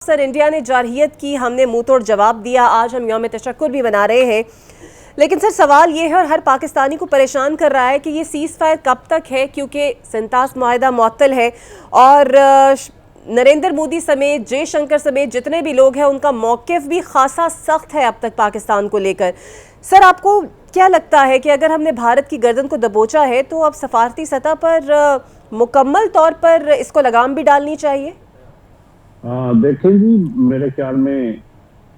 Sir, India ने जारहियत की, हमने मुंह तोड़ जवाब दिया। आज हम यौम तशक्कुर भी मना रहे हैं, लेकिन सर सवाल ये है और हर पाकिस्तानी को परेशान कर रहा है कि ये सीज़ फायर कब तक है, क्योंकि सिंतास मुआहदा मुअत्तल है और नरेंद्र मोदी समेत जयशंकर समेत जितने भी लोग हैं उनका मौक़िफ़ भी खासा सख्त है अब तक पाकिस्तान को लेकर। सर, आपको क्या लगता है कि अगर हमने भारत की गर्दन को दबोचा है तो अब सफारती सतह पर मुकम्मल तौर पर इसको लगाम भी डालनी चाहिए? देखें जी, मेरे ख्याल में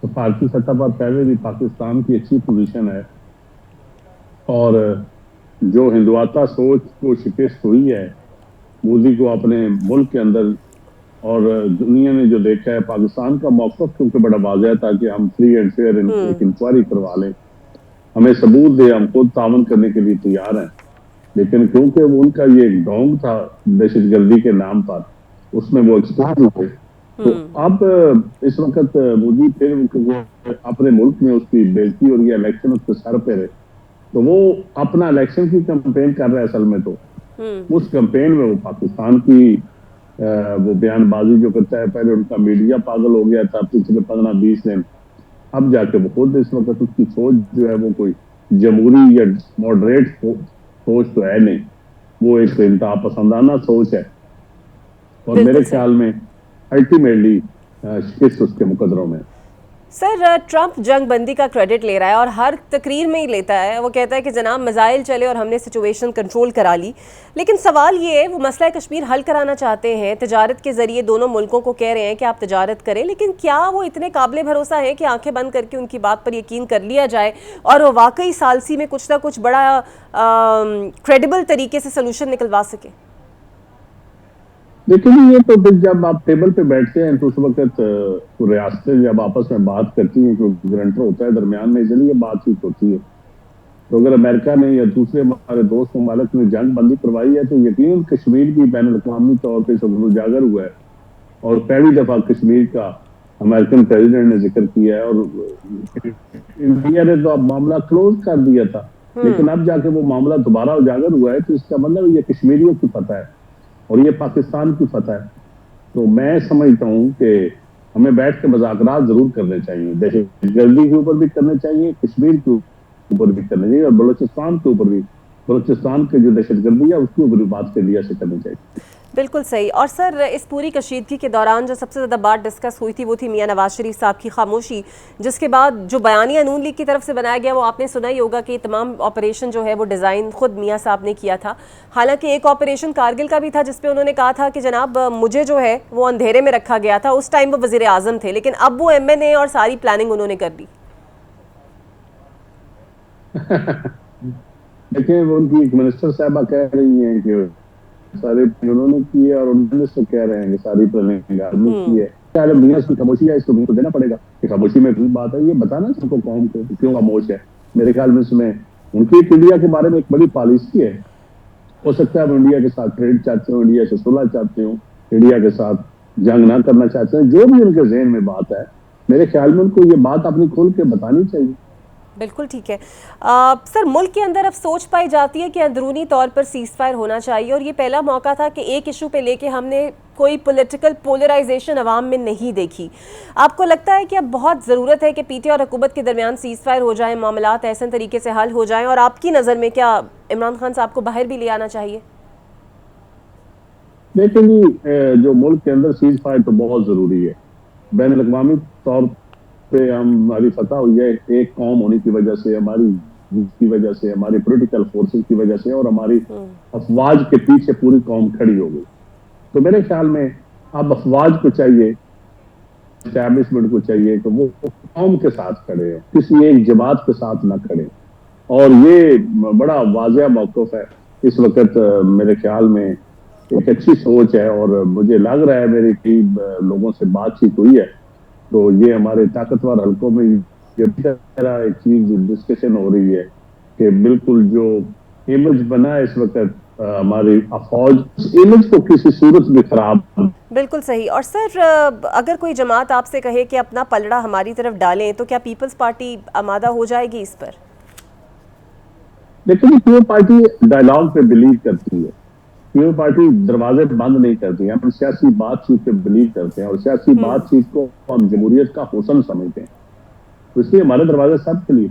सफारती सतह पर पहले भी पाकिस्तान की अच्छी पोजीशन है और जो हिंदुआता सोच को शिकस्त हुई है मोदी को अपने मुल्क के अंदर और दुनिया ने जो देखा है, पाकिस्तान का मौक़िफ़ क्योंकि बड़ा वाज़ेह था कि हम फ्री एंड फेयर एक इंक्वायरी करवा लें, हमें सबूत दे, हम खुद तावन करने के लिए तैयार हैं। लेकिन क्योंकि उनका ये एक ढोंग था दहशतगर्दी के नाम पर, उसमें वो एक्सपोज हुए। तो अब इस वक्त मोदी फिर अपने मुल्क में उसकी बेइज्जती और ये इलेक्शन उसके सर पे रहे, तो वो अपना इलेक्शन की कैंपेन कर रहा है। असल में तो उस कैंपेन में वो पाकिस्तान की वो बयानबाजी जो करता है, पहले उनका मीडिया पागल हो गया था पिछले 15-20 दिन, अब जाके वो खुद इस वक्त उसकी सोच जो है वो कोई जमहूरी या मॉडरेट सोच तो है नहीं, वो एक इंतहा पसंदाना सोच है और मेरे ख्याल में अल्टीमेटली शिकस्त उसके मुकदरों में। सर, ट्रंप जंगबंदी का क्रेडिट ले रहा है और हर तकरीर में ही लेता है। वो कहता है कि जनाब मिसाइल चले और हमने सिचुएशन कंट्रोल करा ली, लेकिन सवाल ये है वो मसला कश्मीर हल कराना चाहते हैं, तिजारत के जरिए दोनों मुल्कों को कह रहे हैं कि आप तिजारत करें, लेकिन क्या वो इतने काबिल भरोसा है कि आंखें बंद करके उनकी बात पर यकीन कर लिया जाए और वो वाकई सालसी में कुछ ना कुछ बड़ा क्रेडिबल तरीके से सोल्यूशन निकलवा सके? देखिए, ये तो फिर जब आप टेबल पे बैठते हैं तो उस वक्त तो रियासतें जब आपस में बात करती हैं, कोई ग्रंटर होता है दरमियान में, इसलिए बातचीत होती है। तो अगर अमेरिका ने या दूसरे हमारे दोस्त ममालिक ने जंग बंदी करवाई है तो यकीन कश्मीर की बैन अवी तौर पर सब उजागर हुआ है और पहली दफा कश्मीर का अमेरिकन प्रेसिडेंट ने जिक्र किया है और इंडिया ने तो अब मामला क्लोज कर दिया था, लेकिन अब जाके वो मामला दोबारा उजागर हुआ है, तो इसका मतलब ये कश्मीरियों की फतह है और ये पाकिस्तान की फतह है। तो मैं समझता हूं कि हमें बैठ के मुज़ाकरात जरूर करने चाहिए, दहशतगर्दी के ऊपर भी करने चाहिए, कश्मीर के ऊपर भी करने चाहिए और बलूचिस्तान के ऊपर भी, बलूचिस्तान की जो दहशतगर्दी है उसके ऊपर भी बात इंडिया से करनी चाहिए। बिल्कुल सही। और सर, इस पूरी कशीदगी के दौरान जो सबसे ज़्यादा बात डिस्कस हुई थी वो थी मियां नवाज शरीफ साहब की खामोशी, जिसके बाद जो बयानिया नून लीग की तरफ से बनाया गया वो आपने सुना ही होगा कि तमाम ऑपरेशन जो है वो डिज़ाइन खुद मियां साहब ने किया था। हालांकि एक ऑपरेशन कारगिल का भी था जिसपे उन्होंने कहा था कि जनाब मुझे जो है वो अंधेरे में रखा गया था, उस टाइम वो वज़ीर आज़म थे, लेकिन अब वो MNA और सारी प्लानिंग उन्होंने कर दी। देखिए, वो उनकी एक मिनिस्टर साहबा कह रही हैं कि सारे उन्होंने किए और उन्होंने से कह रहे हैं कि सारी प्लानिंग आदमी की है। क्या मियां इसकी खामोशी है, इसको तो देना पड़ेगा कि खामोशी में बात है, ये बताना सबको कौम को क्यों खामोश है। मेरे ख्याल में इसमें उनकी इंडिया के बारे में एक बड़ी पॉलिसी है। हो सकता है इंडिया के साथ ट्रेड चाहते हो, इंडिया से सुलह चाहते हो, इंडिया के साथ जंग ना करना चाहते हैं, जो भी उनके ज़हन में बात है, मेरे ख्याल में उनको ये बात अपनी खोल के बतानी चाहिए। बिल्कुल ठीक है। सर, मुल्क के अंदर अब सोच पाई जाती है कि अंदरूनी तौर पर सीज़ फायर होना चाहिए और ये पहला मौका था कि एक इशू पे लेके हमने कोई पॉलिटिकल पोलराइजेशन अवाम में नहीं देखी। आपको लगता है कि अब बहुत ज़रूरत है कि पीटी और हुकूमत के दरमियान सीज़ फायर हो जाए, मामलात ऐसे तरीके से हल हो जाएं, और आपकी नज़र में क्या इमरान खान साहब को बाहर भी ले आना चाहिए? लेकिन जो मुल्क के अंदर सीज़ फायर तो बहुत ज़रूरी है। बैन अवी तौर पे हमारी फतह हुई है एक कौम होने की वजह से, की वजह से, हमारी पॉलिटिकल फोर्सेस की वजह से और हमारी अफवाज के पीछे पूरी कौम खड़ी हो गई। तो मेरे ख्याल में अब अफवाज को चाहिए, एस्टैब्लिशमेंट को चाहिए कि वो कौम के साथ खड़े हो, किसी एक जमात के साथ ना खड़े। और ये बड़ा वाज़ेह मौक़िफ़ है इस वक्त। मेरे ख्याल में एक अच्छी सोच है और मुझे लग रहा है, मेरी कई लोगों से बातचीत हुई है, तो ये हमारे ताकतवर हलकों में ये तरह एक चीज डिस्कशन हो रही है कि बिल्कुल जो इमेज बना है इस वक्त हमारी फौज, इमेज को किसी सूरत में खराब। बिल्कुल सही। और सर, अगर कोई जमात आपसे कहे कि अपना पलड़ा हमारी तरफ डालें, तो क्या पीपल्स पार्टी आमादा हो जाएगी इस पर? लेकिन ये पार्टी डायलॉग पे बिलीव करती है पीपल पार्टी दरवाजे बंद नहीं करती है। हम सियासी बातचीत पे बिलीव करते हैं और सियासी बातचीत को हम जमहूरियत का हुस्न समझते हैं, तो इसलिए हमारे दरवाजे सब के लिए